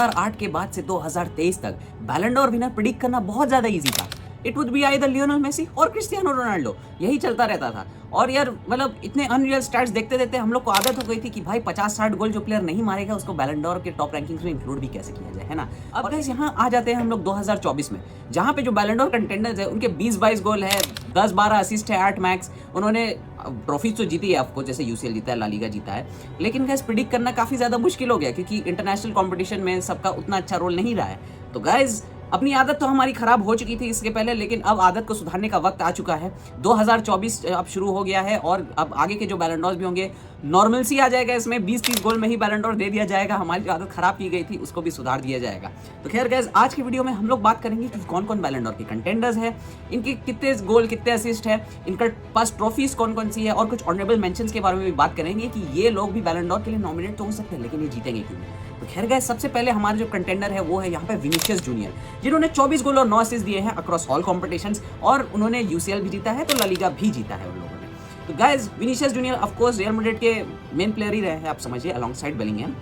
2008 के बाद से 2023 तक बैलन डोर विनर प्रिडिक्ट करना बहुत ज्यादा इजी था। It would be either Lionel Messi और क्रिस्टियानो रोनाल्डो, यही चलता रहता था। और यार मतलब इतने अनरियल स्टैट्स देखते देखते हम लोग को आदत हो गई थी कि भाई 50-60 गोल जो प्लेयर नहीं मारेगा उसको बैलन डोर के टॉप रैंकिंग्स में इंक्लूड भी कैसे किया जाए, है ना। अब गाइस यहाँ आ जाते हैं हम लोग 2024 में, जहाँ पे जो बैलन डोर कंटेंडर्स है उनके 20-22 गोल है, 10-12 असिस्ट है, 8 मैक्स। उन्होंने ट्रॉफीज तो जीती है आपको, जैसे यूसीएल जीता है, ला लीगा जीता है, लेकिन गाइस प्रिडिक्ट करना काफी ज्यादा मुश्किल हो गया क्योंकि इंटरनेशनल कॉम्पिटिशन में सबका उतना अच्छा रोल नहीं रहा है। तो गाइस अपनी आदत तो हमारी खराब हो चुकी थी इसके पहले, लेकिन अब आदत को सुधारने का वक्त आ चुका है। 2024 अब शुरू हो गया है और अब आगे के जो बैलन डोर्स भी होंगे नॉर्मलसी आ जाएगा, इसमें 20-30 गोल में ही बैलन डोर दे दिया जाएगा। हमारी जो आदत खराब की गई थी उसको भी सुधार दिया जाएगा। तो खैर गाइस आज की वीडियो में हम लोग बात करेंगे कि कौन कौन बैलन डोर के कंटेंडर्स है, इनके कितने गोल कितने असिस्ट है, इनका पास ट्रॉफीज कौन कौन सी है, और कुछ ऑनरेबल मेंशंस के बारे में भी बात करेंगे कि ये लोग भी बैलन डोर के लिए नॉमिनेट तो हो सकते हैं लेकिन ये जीतेंगे क्यों। तो खैर गाइस सबसे पहले हमारे जो कंटेंडर है वो है यहाँ पे विनीशियस जूनियर, जिन्होंने 24 गोल और 9 असिस्ट दिए हैं अक्रॉस ऑल कॉम्पिटिशंस, और उन्होंने यूसीएल भी जीता है तो ला लीगा भी जीता है उन लोगों ने। तो guys Vinicius junior of course real Madrid के मेन प्लेयर ही रहे हैं, आप समझिए, अलोंगसाइड बेलिंगहम।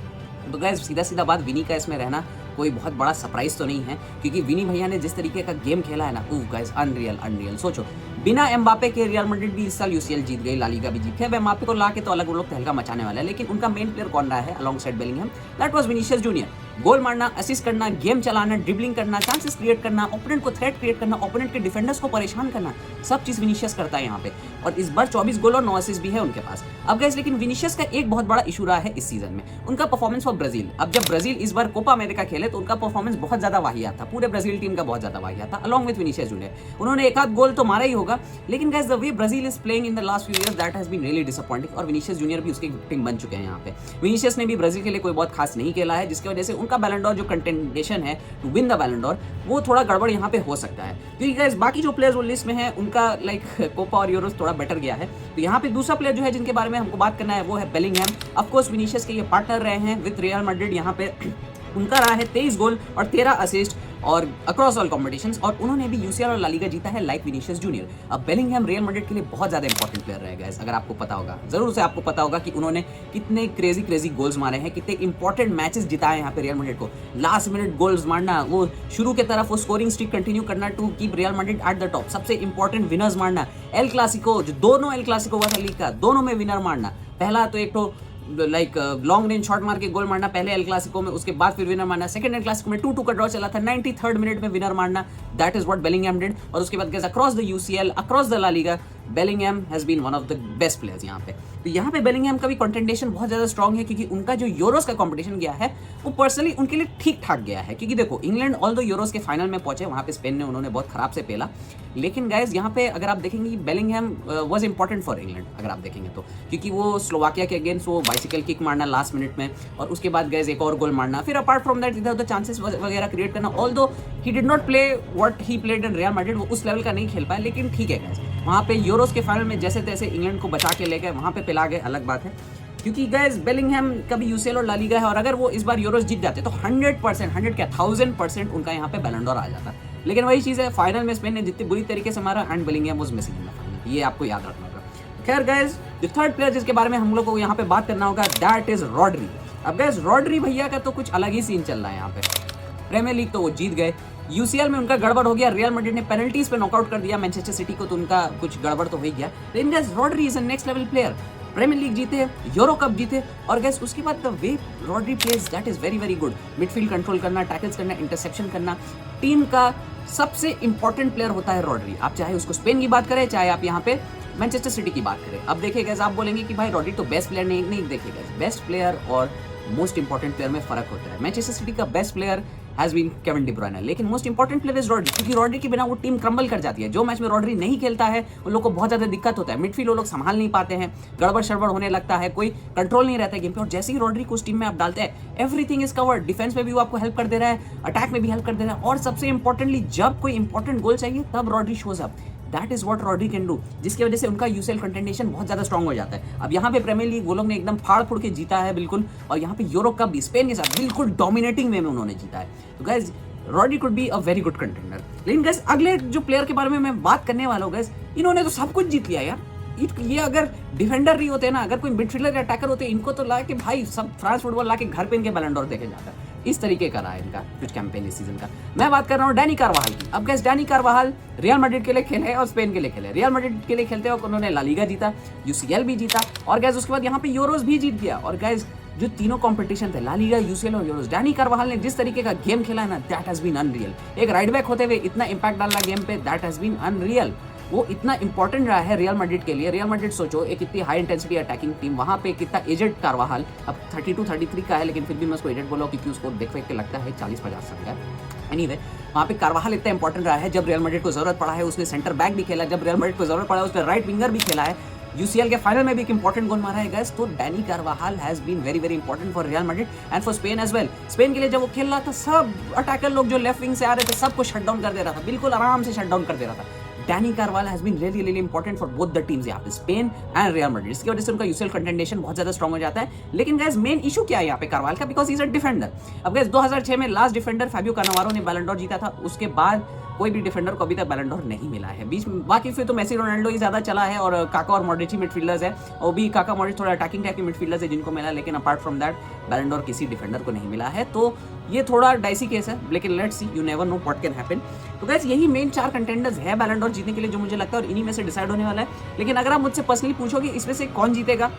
तो गाइस सीधा बात, विनी का इसमें रहना कोई बहुत बड़ा सरप्राइज तो नहीं है क्योंकि विनी भैया ने जिस तरीके का गेम खेला है ना, गाइस अनरियल। सोचो बिना एम्बापे के रियल मैड्रिड भी इस साल यूसीएल जीत गई, ला लीगा भी जीत गई। एम्बापे को ला के तो अलग वो लोग तहलका मचाने वाला है, लेकिन उनका मेन प्लेयर कौन रहा है alongside Bellingham? That was Vinicius junior. Goal मारना, असिस्ट करना, गेम चलाना, ड्रिबलिंग करना, चांसेस क्रिएट करना, ओपोनेंट को थ्रेट क्रिएट करना, ओपोनेंट के डिफेंडर्स को परेशान करना, सब चीज विनीशियस करता है यहाँ पे। और इस बार 24 गोल और 9 असिस्ट भी है उनके पास। अब गाइस लेकिन विनीशियस का एक बहुत बड़ा इशू रहा है इस सीजन में, उनका परफॉर्मेंस फॉर ब्राजील। अब जब ब्राजील इस बार कोपा अमेरिका खेले तो उनका परफॉर्मेंस बहुत ज्यादा वाहियात था, पूरे ब्राजील टीम का बहुत ज्यादा वाहियात था, अलॉन्ग विद विनीशियस जूनियर। उन्होंने एक आध गोल तो मारा ही होगा, लेकिन guys the way Brazil is playing in the last few years that has been really disappointing, और विनीशियस जूनियर भी उसके विक्टिम बन चुके हैं यहाँ पे। विनीशियस ने भी ब्राजील के लिए कोई बहुत खास नहीं खेला है, जिसकी वजह से उनका बैलन डोर जो कंटेंडेशन है to win the Ballon d'Or वो थोड़ा गड़बड़ यहाँ पे हो सकता है, क्योंकि गाइस बाकी जो प्लेयर्स वो लिस्ट में है उनका लाइक कोपा और यूरोस थोड़ा बेटर गया है। तो यहाँ पे दूसरा प्लेयर जो है जिनके बारे में हमको बात करना है वो है बेलिंगहम। ऑफ कोर्स विनीशियस के ये पार्टनर रहे हैं विद रियल मैड्रिड, यहाँ पे उनका रहा है 23 गोल और 13 असिस्ट और अक्रॉस ऑल कॉम्पिटिशंस, और उन्होंने भी यूसीएल और ला लीगा जीता है लाइक विनीशियस जूनियर। अब बेलिंगहम रियल मैड्रिड के लिए बहुत ज्यादा इंपॉर्टेंट प्लेयर रहेगा, अगर आपको पता होगा, जरूर से आपको पता होगा कि उन्होंने कितने क्रेजी गोल्स मारे हैं, कितने इंपॉर्टेंट मैचेस जिताए यहाँ पे रियल मैड्रिड को। लास्ट मिनट गोल्स मारना, वो शुरू के तरफ वो स्कोरिंग स्ट्रीक कंटिन्यू करना to keep Real Madrid at the top, सबसे इंपॉर्टेंट विनर्स मारना, एल क्लासिको जो दोनों एल क्लासिको हुआ था लीग का, दोनों में विनर मारना। पहला तो एक तो लाइक लॉन्ग रेंज शॉट मार के गोल मारना पहले एल क्लासिको में, उसके बाद फिर विनर मारना। सेकंड एल क्लासिको में 2-2 का ड्रॉ चला था, 93rd मिनट में विनर मारना, that is what Bellingham did. और उसके बाद guys across the UCL, across the La Liga, Bellingham has been one of the best players यहाँ पे। तो यहाँ पे बेलिंगहम का भी कंटेंडेशन बहुत ज्यादा स्ट्रॉन्ग है क्योंकि उनका जो यूरोस का कंपटीशन गया है वो पर्सनली उनके लिए ठीक ठाक गया है, क्योंकि देखो इंग्लैंड ऑल दो यूरोस के फाइनल में पहुंचे, वहां पे स्पेन ने उन्होंने बहुत खराब से पेला, लेकिन गाइस यहाँ पे अगर आप देखेंगे Bellingham was important for England, अगर आप देखेंगे तो, क्योंकि वो स्लोवाकिया के अगेंस्ट वो बाइसिकल किक मारना लास्ट मिनट में, और उसके बाद गाइस एक और गोल मारना, फिर अपार्ट फ्रॉम दैट इधर उधर चांसेस वगैरह क्रिएट करना। Although he did not play what he played in real Madrid, वो उस लेवल का नहीं खेल पाया, लेकिन ठीक है गाइस वहाँ पे यूरोस के फाइनल में जैसे तैसे इंग्लैंड को बचा के ले गए, वहाँ पे पिला गए, अलग बात है। क्योंकि गाइस बेलिंगहम कभी यूसीएल और ला लीगा है, और अगर वो इस बार यूरोस जीत जाते तो 100%, 100 क्या 1000% उनका यहाँ पे बैलन डोर आ जाता। लेकिन वही चीज़ है, फाइनल में स्पेन ने जितनी बुरी तरीके से मारा and Bellingham was missing in the final, ये आपको याद रखना होगा। खैर गाइस द थर्ड प्लेयर जिसके बारे में हम लोग को यहाँ पे बात करना होगा दैट इज रॉड्री। अब गाइस रॉड्री भैया का तो कुछ अलग ही सीन चल रहा है यहाँ पे। प्रीमियर लीग तो वो जीत गए, यूसीएल में उनका गड़बड़ हो गया, रियल मैड्रिड ने पेनल्टीज पे नॉकआउट कर दिया मैनचेस्टर सिटी को, तो उनका कुछ गड़बड़ तो हो ही गया। लेकिन guys Rodri is a next level player, Premier League जीते, यूरो कप जीते, और गाइस उसके बाद the way Rodri plays that is very good. Midfield control करना, टैकल्स करना, इंटरसेप्शन करना, टीम का सबसे इंपॉर्टेंट प्लेयर होता है रॉड्री। आप चाहे उसको स्पेन की बात करें, चाहे आप यहाँ पे मैनचेस्टर सिटी की बात करें। अब देखिए गाइस आप बोलेंगे कि भाई रॉड्री तो बेस्ट प्लेयर नहीं देखिए गाइस, बेस्ट प्लेयर और मोस्ट इंपॉर्टेंट प्लेयर में फर्क होता है। मैनचेस्टर सिटी का best player has been Kevin De Bruyne, लेकिन most important player is Rodri, क्योंकि रॉड्री के बिना वो टीम क्रम्बल कर जाती है। जो मैच में रॉड्री नहीं खेलता है उन लोग को बहुत ज्यादा दिक्कत होता है, मिडफील्ड वो लोग संभाल नहीं पाते हैं, गड़बड़ शड़बड़ होने लगता है, कोई कंट्रोल नहीं रहता है गेम पे। और जैसे ही रॉड्री को उस टीम में आप डालते हैं एवरीथिंग इज कवर्ड, डिफेंस में भी वो आपको हेल्प कर दे रहा है, अटैक में भी हेल्प कर दे रहा है, और सबसे इंपॉर्टेंटली जब कोई इंपॉर्टेंट गोल चाहिए तब Rodri shows up. That is what Rodri can do, जिसकी वजह से उनका यूसीएल कंटेंडेशन बहुत ज्यादा स्ट्रॉन्ग हो जाता है। अब यहाँ पे प्रीमियर लीग वो लोग ने एकदम फाड़ फूड़ के जीता है बिल्कुल, और यहाँ पे यूरो कप भी स्पेन के साथ बिल्कुल डोमिनेटिंग वे में उन्होंने जीता है। तो guys Rodri could be a very good contender. लेकिन गाइस अगले जो प्लेयर के बारे में मैं बात करने वाला हूँ गाइस, इन्होंने तो सब कुछ जीत लिया यार। ये अगर डिफेंडर नहीं होते ना, अगर कोई मिडफील्डर या अटैकर होते, इनको तो ला के भाई सब फ्रांस फुटबॉल ला के घर पे इनके बैलन डोर देखे जाता है। इस तरीके का रहा है इनका कुछ कैंपेन इस सीजन का। मैं बात कर रहा हूँ डैनी कार्वाहाल की। अब गैस डैनी कार्वाहाल रियल मैड्रिड के लिए खेले और स्पेन के लिए खेले। रियल मैड्रिड के लिए खेलते वक्त उन्होंने ला लीगा जीता, यूसीएल भी जीता और गैस उसके बाद यहाँ पे यूरोज भी जीत गया। और गैस जो तीनों कंपटीशन थे ला लीगा, यूसीएल और यूरोज, डैनी कार्वाहाल ने जिस तरीके का गेम खेला है ना, दैट हैज बीन अनरियल। एक राइट बैक होते हुए इतना इंपैक्ट डालना गेम पे, दैट हैज बीन अनरियल। वो इतना इंपॉर्टेंट रहा है रियल मैड्रिड के लिए। रियल मैड्रिड सोचो एक इतनी हाई इंटेंसिटी अटैकिंग टीम, वहाँ पे कितना एजेड कार्वाहाल, अब 32-33 का है लेकिन फिर भी मैं उसको एजेड बोला क्योंकि उसको देख के लगता है 40-50 साल का है। एनीवे वहाँ पे कार्वाहाल इतना इंपॉर्टेंट रहा है। जब रियल मैड्रिड को जरूरत पड़ा है उसने सेंटर बैक भी खेला, जब रियल मैड्रिड को जरूरत पड़ा है उसने राइट विंगर भी खेला है, यूसीएल के फाइनल में भी एक इंपॉर्टेंट गोल मारा है गैस। तो Dani Carvajal has been very very important for Real Madrid and for Spain as well. Spain के लिए जब वो खेल रहा था सब अटैकर लोग जो लेफ्ट विंग से आ रहे थे सबको शट डाउन कर दे रहा था, बिल्कुल आराम से शट डाउन कर दे रहा था। Dani Carvajal has been really really important for both the teams यहाँ पे, स्पेन एंड रियल मैड्रिड। इसकी वजह से उनका यूसीएल कंटेंडेशन बहुत ज्यादा स्ट्रॉन्ग हो जाता है। लेकिन गाइस मेन इशू क्या है यहाँ पे कार्वाहाल का, बिकॉज इज अ डिफेंडर। अब गाइस 2006 में लास्ट डिफेंडर फैबियो कैनावारो ने बैलन डोर जीता था, उसके बाद कोई भी डिफेंडर को अभी तक बैलन डोर नहीं मिला है। बीच में बाकी फिर तो मेसी रोनाल्डो ही ज्यादा चला है और काका और मॉड्रिच मिडफील्डर्स है, और भी काका मॉड्रिच थोड़ा अटैकिंग टाइप के मिडफील्डर्स है जिनको मिला, लेकिन अपार्ट फ्रॉम दैट बैलन डोर किसी डिफेंडर को नहीं मिला है। तो ये थोड़ा डाइसी केस है, लेकिन let's see, you never know what can happen. तो गाइस यही मेन 4 कंटेंडर्स है बैलन डोर जीतने के लिए जो मुझे लगता है, और इन्हीं में से डिसाइड होने वाला है। लेकिन अगर आप मुझसे पर्सनली पूछोगे इसमें से कौन जीतेगा,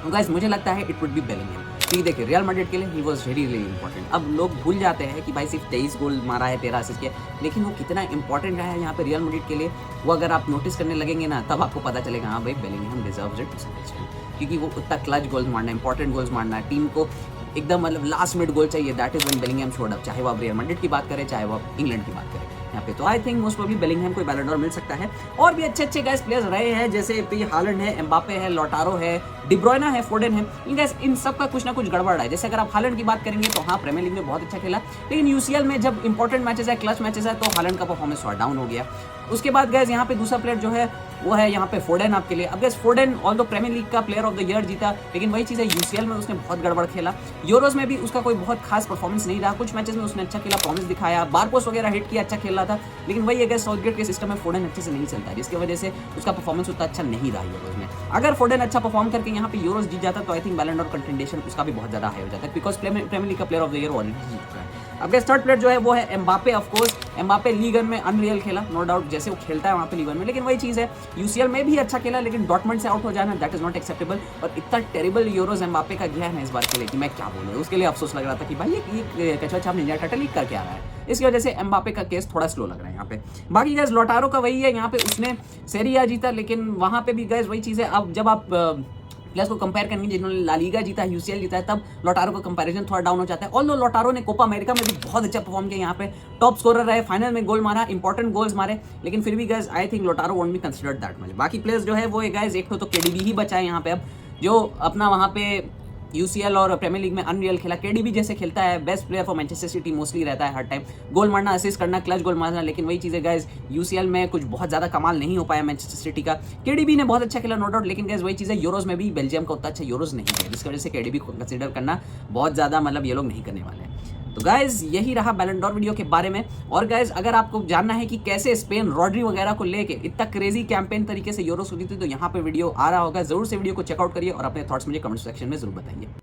तो गाइस मुझे लगता है इट वुड बी बेलिंगहम। ठीक देखिए रियल मैड्रिड के लिए he was very really important. अब लोग भूल जाते हैं कि भाई सिर्फ 23 गोल मारा है, 13 असिस्ट किया, लेकिन वो कितना इंपॉर्टेंट रहा है यहाँ पे रियल मैड्रिड के लिए, वो अगर आप नोटिस करने लगेंगे ना तब आपको पता चलेगा हाँ भाई Bellingham deserves it to some extent, क्योंकि वो उतना क्लच गोल्स मारना है, इंपॉर्टेंट गोल्स मारना है, टीम को एकदम मतलब लास्ट मिनट गोल चाहिए, that is when Bellingham showed up. चाहे वो आप रियल मैड्रिड की बात करें, चाहे वो आप इंग्लैंड की बात करें यहाँ पे, तो I think most probably Bellingham को बैलन डोर मिल सकता है। और भी अच्छे अच्छे गाइस प्लेयर्स रहे हैं, जैसे हालैंड है, एम्बापे है, लौटारो है, डी ब्रुयना है, फोडेन है, इन सब का कुछ ना कुछ गड़बड़ है। जैसे अगर आप हालैंड की बात करेंगे तो हाँ प्रीमियर लीग में बहुत अच्छा खेला, लेकिन यूसीएल में जब इंपॉर्टेंट मैचेस है, क्लच मैचेस है, तो हालैंड का परफॉर्मेंस थोड़ा डाउन हो गया। उसके बाद गैस यहाँ पे दूसरा प्लेयर जो है वो है यहाँ पे फोडेन आपके लिए। अब गैस फोडेन ऑल दो प्रीमियर लीग का प्लेयर ऑफ द ईयर जीता, लेकिन वही चीज़ है यूसीएल में उसने बहुत गड़बड़ खेला, यूरोज में भी उसका कोई बहुत खास परफॉर्मेंस नहीं रहा। कुछ मैचेस में उसने अच्छा खेला, प्रॉमिस दिखाया, बार पोस्ट वगैरह हिट किया, अच्छा खेल रहा था, लेकिन वही है गैस साउथगेट के सिस्टम में फोडेन अच्छे से नहीं चलता है, जिसकी वजह से उसका परफॉर्मेंस उतना अच्छा नहीं रहा यूरोज में। अगर फोडेन अच्छा परफॉर्म करके यहाँ पे यूरोज जीत जाता तो आई थिंक बैलन डोर कंटेंडेशन उसका भी बहुत ज्यादा हाई हो जाता है, बिकॉज प्रीमियर लीग का player of the year already जीत चुका है। अब गैस थर्ड प्लेयर जो है वो है Mbappe. Of course Mbappe league one में अनरियल खेला, नो डाउट, जैसे वो खेलता है वहाँ पे लीग वन में, लेकिन वही चीज़ है यूसीएल में भी अच्छा खेला, लेकिन डॉर्टमंड से आउट हो जाना दैट इज नॉट एक्सेप्टेबल। और इतना टेरिबल यूरोज एम्बापे का गया है ना इस बार के लिए कि मैं क्या बोलूँ, उसके लिए अफसोस लग रहा था कि भाई ये कछुआ छाप निंजा टर्टल लीग करके आ रहा है। इसकी वजह से एम्बापे का केस थोड़ा स्लो लग रहा है यहाँ पे। बाकी गैस लौटारो का वही है, यहाँ पे उसने सेरी आ जीता, लेकिन वहाँ पे भी गैस वही चीज़ है। अब जब आप प्लेयर्स को कंपेयर करेंगे जिन्होंने ला लीगा जीता है, यूसीएल जीता है, तब लौटारो का कंपैरिजन थोड़ा डाउन हो जाता है। ऑल्दो लौटारो ने कोपा अमेरिका में भी बहुत अच्छा परफॉर्म किया, यहाँ पे टॉप स्कोरर रहे, फाइनल में गोल मारा, इंपॉर्टेंट गोल्स मारे, लेकिन फिर भी guys I think Lautaro won't be considered that much. बाकी प्लेयर्स जो है वो गाइस एक तो केडीबी ही बचा है यहाँ पे, अब जो अपना वहाँ पे यूसीएल और प्रीमियर लीग में अनरियल खेला। केडीबी जैसे खेलता है, best player for Manchester city mostly रहता है हर टाइम, गोल मारना, असिस्ट करना, क्लच गोल मारना, लेकिन वही चीज़ है गाइस यूसीएल में कुछ बहुत ज़्यादा कमाल नहीं हो पाया मैनचेस्टर सिटी का। केडीबी ने बहुत अच्छा खेला नो डाउट, लेकिन गाइस वही चीज़ है यूरोज में भी बेल्जियम का उतना अच्छा यूरोज नहीं है, जिसकी वजह से केडीबी को कंसीडर करना बहुत ज़्यादा मतलब ये लोग नहीं करने वाले हैं। तो गाइज यही रहा बैलन डोर वीडियो के बारे में। और गाइज अगर आपको जानना है कि कैसे स्पेन रॉड्री वगैरह को लेके इतना क्रेजी कैंपेन तरीके से यूरोस होती थी, तो यहाँ पे वीडियो आ रहा होगा, जरूर से वीडियो को चेकआउट करिए और अपने थॉट्स मुझे कमेंट सेक्शन में जरूर बताइए।